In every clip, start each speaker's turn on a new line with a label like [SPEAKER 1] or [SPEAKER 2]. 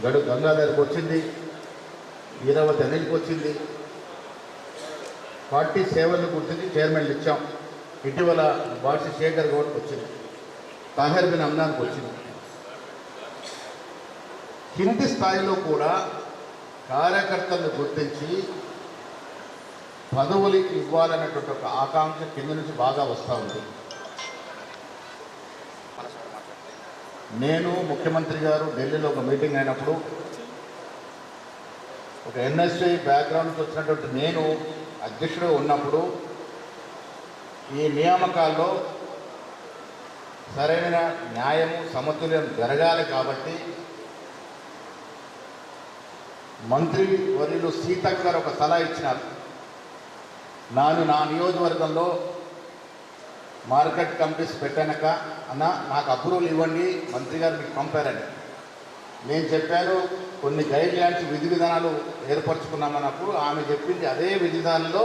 [SPEAKER 1] గడు గంగాధర్కి వచ్చింది, ఈరావతి అనిల్కి వచ్చింది. పార్టీ సేవలను గుర్తించి చైర్మన్లు ఇచ్చాం. ఇటీవల బాడ్సి శేఖర్ గౌడ్కి వచ్చింది, తాహిర్ బిన్ అమ్నాన్కి వచ్చింది. కింది స్థాయిలో కూడా కార్యకర్తలను గుర్తించి పదవులు ఇవ్వాలనేటువంటి ఒక ఆకాంక్ష కింద నుంచి బాగా వస్తూ ఉంది. నేను ముఖ్యమంత్రి గారు ఢిల్లీలో ఒక మీటింగ్ అయినప్పుడు ఒక ఎన్ఎస్ఐ బ్యాక్గ్రౌండ్కి వచ్చినటువంటి నేను అధ్యక్షుడు ఉన్నప్పుడు ఈ నియామకాల్లో సరైన న్యాయము సమతుల్యం జరగాలి కాబట్టి మంత్రి వర్యులు సీతక్క గారు ఒక సలహా ఇచ్చినారు. నా నియోజకవర్గంలో మార్కెట్ కమిటీస్ పెట్టాక అన్న నాకు అప్రూవల్ ఇవ్వండి, మంత్రి గారు మీకు పంపారని నేను చెప్పాను. కొన్ని గైడ్ లైన్స్ విధి విధానాలు ఏర్పరచుకున్నామన్నప్పుడు ఆమె చెప్పింది అదే విధి విధానంలో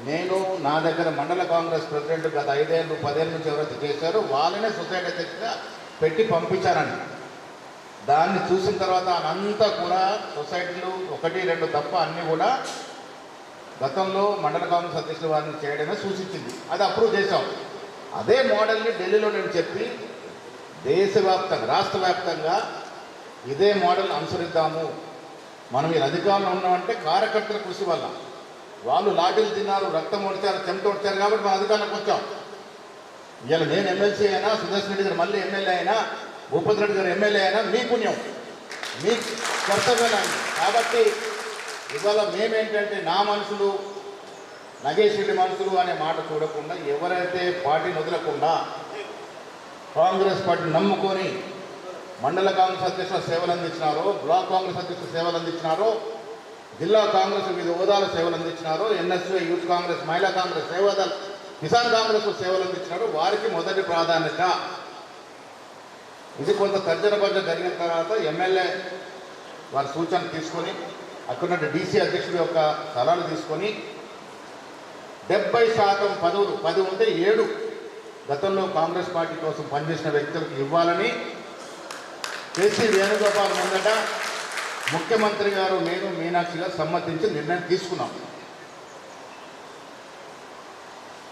[SPEAKER 1] నేను నా దగ్గర మండల కాంగ్రెస్ ప్రెసిడెంట్ గత 5 ఏళ్ళు 10 ఏళ్ళ నుంచి ఎవరైతే చేశారో వాళ్ళనే సొసైటీ అధ్యక్షుడిగా పెట్టి పంపించానండి. దాన్ని చూసిన తర్వాత అంతా కూడా సొసైటీలు 1, 2 తప్ప అన్నీ కూడా గతంలో మండల కాంగ్రెస్ అధ్యక్షుల వారిని చేయడమే సూచించింది. అది అప్రూవ్ చేశాం. అదే మోడల్ని ఢిల్లీలో నేను చెప్పి దేశవ్యాప్తంగా రాష్ట్ర వ్యాప్తంగా ఇదే మోడల్ అనుసరిద్దాము. మనం ఈ అధికారంలో ఉన్నామంటే కార్యకర్తల కృషి వల్ల వాళ్ళు లాఠీలు తిన్నారు, రక్తం ఓడిచారు, చెమట ఓడిచారు కాబట్టి మన అధికారంలోకి వచ్చాం. ఇవాళ నేను ఎమ్మెల్సీ అయినా, సుదర్శన్ రెడ్డి గారు మళ్ళీ ఎమ్మెల్యే అయినా, భూపతి రెడ్డి గారు ఎమ్మెల్యే అయినా మీ పుణ్యం, మీ కర్తవ్యాన్ని. కాబట్టి ఇవాళ మేమేంటంటే నా మనుషులు నగేష్ రెడ్డి మనుషులు అనే మాట చూడకుండా ఎవరైతే పార్టీని వదలకుండా కాంగ్రెస్ పార్టీని నమ్ముకొని మండల కాంగ్రెస్ అధ్యక్షుల సేవలు అందించినారో, బ్లాక్ కాంగ్రెస్ అధ్యక్షుల సేవలు అందించినారో, జిల్లా కాంగ్రెస్ వివిధ హోదాల సేవలు అందించినారో, ఎన్ఎస్యూ యూత్ కాంగ్రెస్, మహిళా కాంగ్రెస్, సేవాదల్, కిసాన్ కాంగ్రెస్ సేవలు అందించినారో వారికి మొదటి ప్రాధాన్యత. ఇది కొంత తర్జన భర్జన జరిగిన తర్వాత ఎమ్మెల్యే వారి సూచన తీసుకొని అక్కడ డీసీ అధ్యక్షుడి యొక్క సలహాలు తీసుకొని 70% పదవులు 10 ఉంటే 7 గతంలో కాంగ్రెస్ పార్టీ కోసం పనిచేసిన వ్యక్తులకు ఇవ్వాలని కేసీ వేణుగోపాల్ ముందట ముఖ్యమంత్రి గారు నేను మీనాక్షి గారు సమ్మతించి నిర్ణయం తీసుకున్నాం.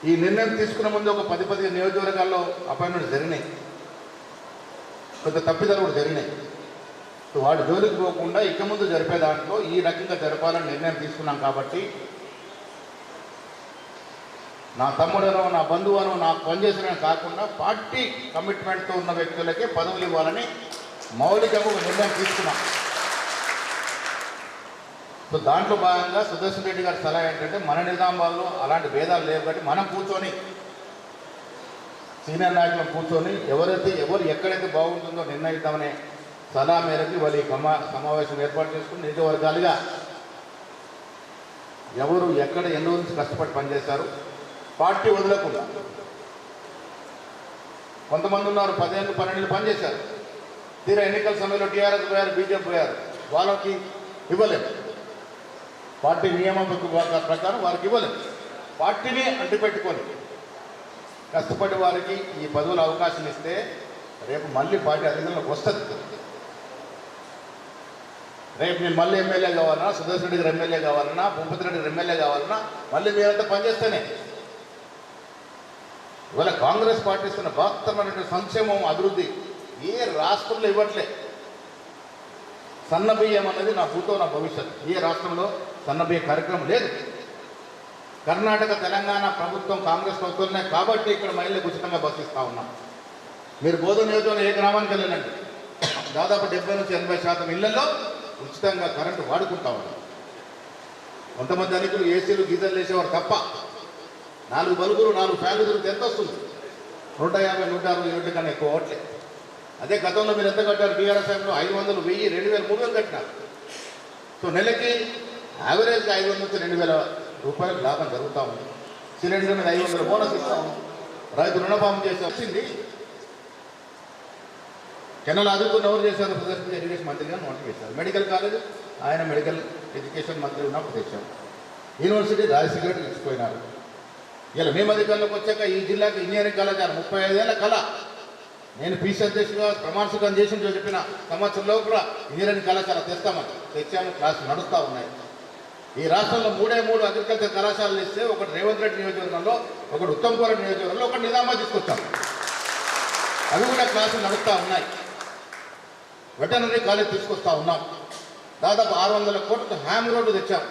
[SPEAKER 1] ఈ నిర్ణయం తీసుకున్న ముందు ఒక 10-15 నియోజకవర్గాల్లో అపాయింట్మెంట్స్ జరిగినాయి, కొంత తప్పిదాలు కూడా జరిగినాయి. వాడు జోలికి పోకుండా ఇక ముందు జరిపే దాంట్లో ఈ రకంగా జరపాలని నిర్ణయం తీసుకున్నాం. కాబట్టి నా తమ్ముడనో నా బంధువునో నాకు పనిచేసిన కాకుండా పార్టీ కమిట్మెంట్తో ఉన్న వ్యక్తులకే పదవులు ఇవ్వాలని మౌలికంగా ఒక నిర్ణయం తీసుకున్నాం. సో దాంట్లో భాగంగా సుదర్శన్ రెడ్డి గారి సలహా ఏంటంటే మన నిజామాబాద్లో అలాంటి భేదాలు లేవు కాబట్టి మనం కూర్చొని సీనియర్ నాయకులను కూర్చొని ఎవరు ఎక్కడైతే బాగుంటుందో నిర్ణయిద్దామనే సలహా మేరకు వాళ్ళు ఈ సమావేశం ఏర్పాటు చేసుకుని నియోజకవర్గాలుగా ఎవరు ఎక్కడ ఎన్నో నుంచి కష్టపడి పనిచేశారు, పార్టీ వదలకుండా. కొంతమంది ఉన్నారు 10 ఏళ్ళు 12 ఏళ్ళు పనిచేశారు, తీరా ఎన్నికల సమయంలో టీఆర్ఎస్ పోయారు, బీజేపీ పోయారు, వాళ్ళకి ఇవ్వలేదు. పార్టీ నియమం ప్రకారం వారికి ఇవ్వలేదు. పార్టీని అంటిపెట్టుకొని కష్టపడి వారికి ఈ పదవుల అవకాశం ఇస్తే రేపు మళ్ళీ పార్టీ అధికారంలోకి వస్తుంది. రేపు నేను మళ్ళీ ఎమ్మెల్యే కావాలన్నా, సుదర్శన్ రెడ్డి గారు ఎమ్మెల్యే కావాలన్నా, భూపతి రెడ్డి గారు ఎమ్మెల్యే కావాలన్నా మళ్ళీ మీరంతా పనిచేస్తేనే. ఇవాళ కాంగ్రెస్ పార్టీ ఇస్తున్న బృహత్తరమైనటువంటి సంక్షేమం అభివృద్ధి ఏ రాష్ట్రంలో ఇవ్వట్లే. సన్నబియ్యం అన్నది నా భూతో నా భవిష్యత్. ఏ రాష్ట్రంలో సన్నబియ్య కార్యక్రమం లేదు. కర్ణాటక తెలంగాణ ప్రభుత్వం కాంగ్రెస్ ప్రభుత్వమే కాబట్టి ఇక్కడ మహిళలకు ఉచితంగా బస్సు ఇస్తూ ఉన్నాం. మీరు బోధన నియోజకవర్గంలో ఏ గ్రామానికి వెళ్ళండి, దాదాపు 70 నుంచి 80% ఇళ్లలో ఉచితంగా కరెంటు వాడుకుంటా ఉన్నాం. కొంతమంది అనికులు ఏసీలు గీజర్లు వేసేవారు తప్ప 4 బల్బులు 4 ఫ్యాన్లు తిరిగితే ఎంత వస్తుంది? 150, 160 యూనిట్ల కన్నా ఎక్కువ ఓట్లే. అదే గతంలో మీరు ఎంత కట్టారు? టీఆర్ఎస్ టైంలో 500, 1000, 2000, 3000 కట్టినారు. సో నెలకి యావరేజ్గా 500 నుంచి 2000 రూపాయలు లాభం జరుగుతూ ఉంది. సిలిండర్ మీద 500 బోనస్ ఇస్తాము. రైతు రుణమాఫీ చేసి వచ్చింది. కెనల్ అదుపుని ఎవరు చేశారు? ప్రదర్శన ఎడ్యుకేషన్ మంత్రిగా నోటిఫై చేశారు. మెడికల్ కాలేజ్ ఆయన మెడికల్ ఎడ్యుకేషన్ మంత్రి ఉన్నప్పుడు తెచ్చాము. యూనివర్సిటీ రాజశేఖర్ రెడ్డి ఇచ్చిపోయినారు. ఇలా మేము అధికారంలోకి వచ్చాక ఈ జిల్లాకి ఇంజనీరింగ్ కళాశాల 35 ఏళ్ల కళ నేను పీసీ అధ్యక్షుడిగా ప్రమాణ స్వీకారం చేసి చెప్పిన సంవత్సరంలో కూడా ఇంజనీరింగ్ కళాశాల తెస్తామని తెచ్చాము. క్లాసులు నడుస్తూ ఉన్నాయి. ఈ రాష్ట్రంలో 3 అగ్రికల్చర్ కళాశాలలు ఇస్తే ఒకటి రేవంత్ రెడ్డి నియోజకవర్గంలో, ఒకటి ఉత్తమ్ కుమార్ రెడ్డి నియోజకవర్గంలో, ఒకటి నిజామాబాద్ తీసుకొచ్చాం. అవి కూడా క్లాసులు నడుస్తూ ఉన్నాయి. వెటర్నరీ కాలేజ్ తీసుకొస్తా ఉన్నాం. దాదాపు 600 కోట్లతో హ్యామ్ రోడ్డు తెచ్చాం.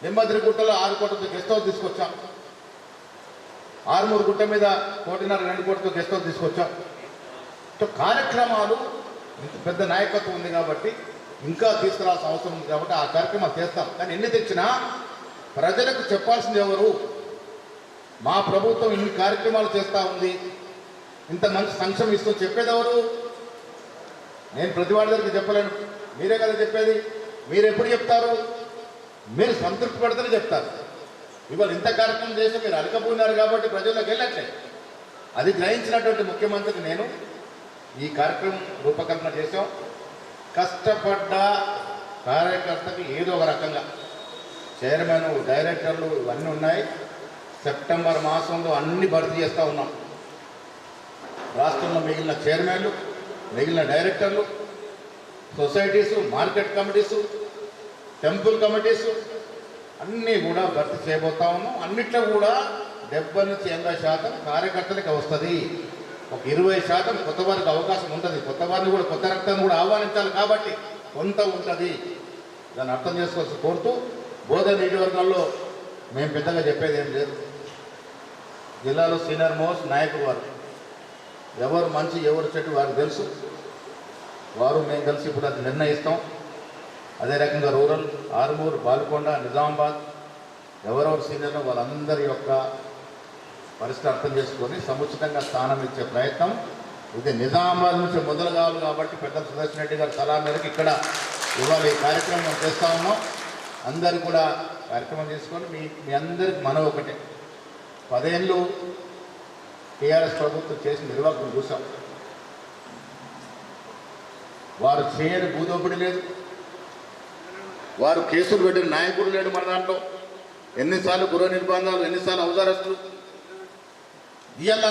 [SPEAKER 1] నిమ్మద్రిగుట్టలో 6 కోట్లతో గెస్ట్ హౌస్ తీసుకొచ్చాం. ఆరుమూరు గుట్ట మీద 1.5-2 కోట్లతో గెస్ట్ హౌస్ తీసుకొచ్చాం. సో కార్యక్రమాలు ఇంత పెద్ద నాయకత్వం ఉంది కాబట్టి ఇంకా తీసుకురావాల్సిన అవసరం ఉంది కాబట్టి ఆ కార్యక్రమాలు చేస్తాం. కానీ ఎన్ని తెచ్చినా ప్రజలకు చెప్పాల్సింది ఎవరు? మా ప్రభుత్వం ఇన్ని కార్యక్రమాలు చేస్తూ ఉంది, ఇంత మంచి సంక్షేమం ఇస్తూ చెప్పేది ఎవరు? నేను ప్రతి వాడి దగ్గరికి చెప్పలేను, మీరే కదా చెప్పేది. మీరు ఎప్పుడు చెప్తారు? మీరు సంతృప్తి పడితేనే చెప్తారు. ఇవాళ ఇంత కార్యక్రమం చేసి మీరు అడగపోయినారు కాబట్టి ప్రజల్లోకి వెళ్ళట్లేదు. అది గ్రహించినటువంటి ముఖ్యమంత్రి నేను ఈ కార్యక్రమం రూపకల్పన చేసాం. కష్టపడ్డ కార్యకర్తకి ఏదో ఒక రకంగా చైర్మన్, డైరెక్టర్లు ఇవన్నీ ఉన్నాయి. సెప్టెంబర్ మాసంలో అన్ని భర్తీ చేస్తూ ఉన్నాం. రాష్ట్రంలో మిగిలిన చైర్మన్లు, మిగిలిన డైరెక్టర్లు, societies, market committees, temple committees అన్నీ కూడా భర్తీ చేయబోతా ఉన్నాం. అన్నిట్లో కూడా 70-80% కార్యకర్తలకి వస్తుంది. ఒక 20% కొత్త వారికి అవకాశం ఉంటుంది. కొత్త వారిని కూడా, కొత్త రక్తాన్ని కూడా ఆహ్వానించాలి కాబట్టి కొంత ఉంటుంది. దాన్ని అర్థం చేసుకోవాల్సి కోరుతూ, బోధన నియోజకవర్గంలో మేము పెద్దగా చెప్పేది ఏం లేదు. జిల్లాలో సీనియర్ మోస్ట్ నాయకుడు వారు, ఎవరు మంచి ఎవరు చెట్టు వారికి తెలుసు. వారు మేము కలిసి ఇప్పుడు అది నిర్ణయిస్తాం. అదే రకంగా రూరల్, ఆరుమూరు, బాల్కొండ, నిజామాబాద్ ఎవరెవరు సీనియర్లో వాళ్ళందరి యొక్క పరిస్థితి అర్థం చేసుకొని సముచితంగా స్థానం ఇచ్చే ప్రయత్నం ఇది నిజామాబాద్ నుంచి మొదలు కావాలి కాబట్టి పెద్దల సుదర్శన్ రెడ్డి గారి సలహా మేరకు ఇక్కడ ఇవాళ ఈ కార్యక్రమం చేస్తూ ఉన్నాం. అందరూ కూడా కార్యక్రమం చేసుకొని మీ అందరికి మనం ఒకటే, 10 ఏళ్ళు టీఆర్ఎస్ ప్రభుత్వం చేసిన నిర్వాహకం చూసాం. వారు చేయని భూదోపిడి లేదు, వారు కేసులు పెట్టిన నాయకుడు లేడు మన దాంట్లో. ఎన్నిసార్లు గృహ నిర్బంధాలు, ఎన్నిసార్లు అవసరస్తులు. ఇవాళ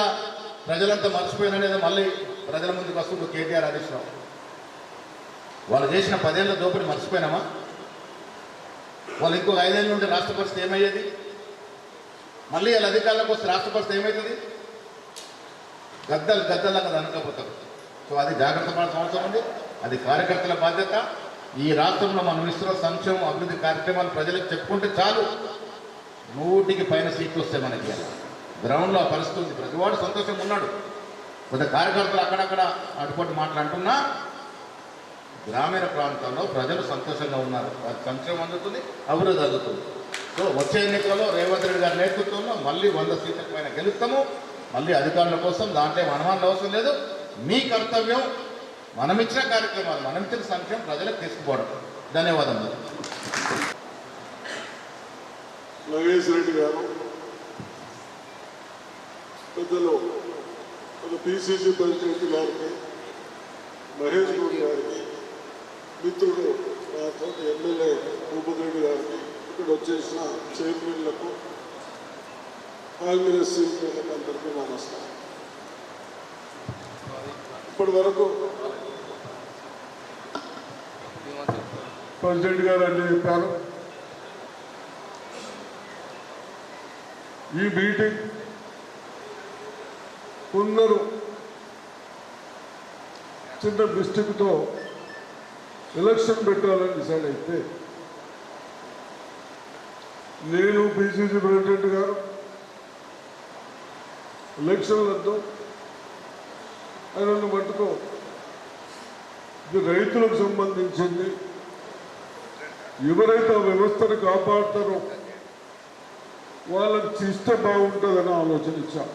[SPEAKER 1] ప్రజలంతా మర్చిపోయిననేది మళ్ళీ ప్రజల ముందుకు వస్తుంది కేటీఆర్ హరీష్ రావు. వాళ్ళు చేసిన 10 ఏళ్ళ దోపిడి మర్చిపోయినామా? వాళ్ళు ఇంకో 5 ఏళ్ళ నుండి రాష్ట్ర పరిస్థితి ఏమయ్యేది? మళ్ళీ వాళ్ళ అధికారులకు వస్తే రాష్ట్ర పరిస్థితి ఏమవుతుంది? గద్దల్లాగా అనకపోతారు. సో అది జాగ్రత్త పడాల్సిన అవసరం ఉంది. అది కార్యకర్తల బాధ్యత. ఈ రాష్ట్రంలో మనం ఇస్తున్న సంక్షేమం, అభివృద్ధి కార్యక్రమాలు ప్రజలకు చెప్పుకుంటే చాలు, 100కి పైన సీట్లు వస్తాయి మనకి. గ్రౌండ్లో ఆ పరిస్థితి ఉంది. ప్రతివాడు సంతోషంగా ఉన్నాడు. కొంత కార్యకర్తలు అక్కడక్కడ అటుపట్టు మాట్లాడుతున్నా గ్రామీణ ప్రాంతాల్లో ప్రజలు సంతోషంగా ఉన్నారు. సంక్షేమం అందుతుంది, అభివృద్ధి అందుతుంది. సో వచ్చే ఎన్నికల్లో రేవంత్ రెడ్డి గారి నేతృత్వంలో మళ్ళీ 100 సీట్ల పైన గెలుస్తాము. మళ్ళీ అధికారుల కోసం దాంట్లో అనుమానం అవసరం లేదు. మీ కర్తవ్యం మనం ఇచ్చిన కార్యక్రమాలు, మనం ఇచ్చిన సంక్షేమం ప్రజలకు తీసుకుపోవడం. ధన్యవాదములు.
[SPEAKER 2] నగేష్ రెడ్డి గారు, పెద్దలు పిసిసి ప్రెసిడెంట్ గారికి, మహేష్ గౌడ్ గారికి, మిత్రుడు నాతో ఎమ్మెల్యే భూపతిరెడ్డి గారికి, ఇక్కడ వచ్చేసిన చైర్మన్లకు, కాంగ్రెస్ సీనియర్లకు అందరికీ నమస్కారం. ఇప్పటి వరకు ప్రెసిడెంట్ గారు అన్నీ చెప్పారు. ఈ మీటింగ్ కొందరు చిన్న మిస్టేక్తో ఎలక్షన్ పెట్టాలని డిసైడ్ అయితే, నేను పిసిసి ప్రెసిడెంట్ గారు ఎలక్షన్లతో ఆయన మట్టుకు ఇది రైతులకు సంబంధించింది, ఎవరైతే ఆ వ్యవస్థను కాపాడుతారో వాళ్ళకి ఇస్తే బాగుంటుందని ఆలోచన ఇచ్చాం.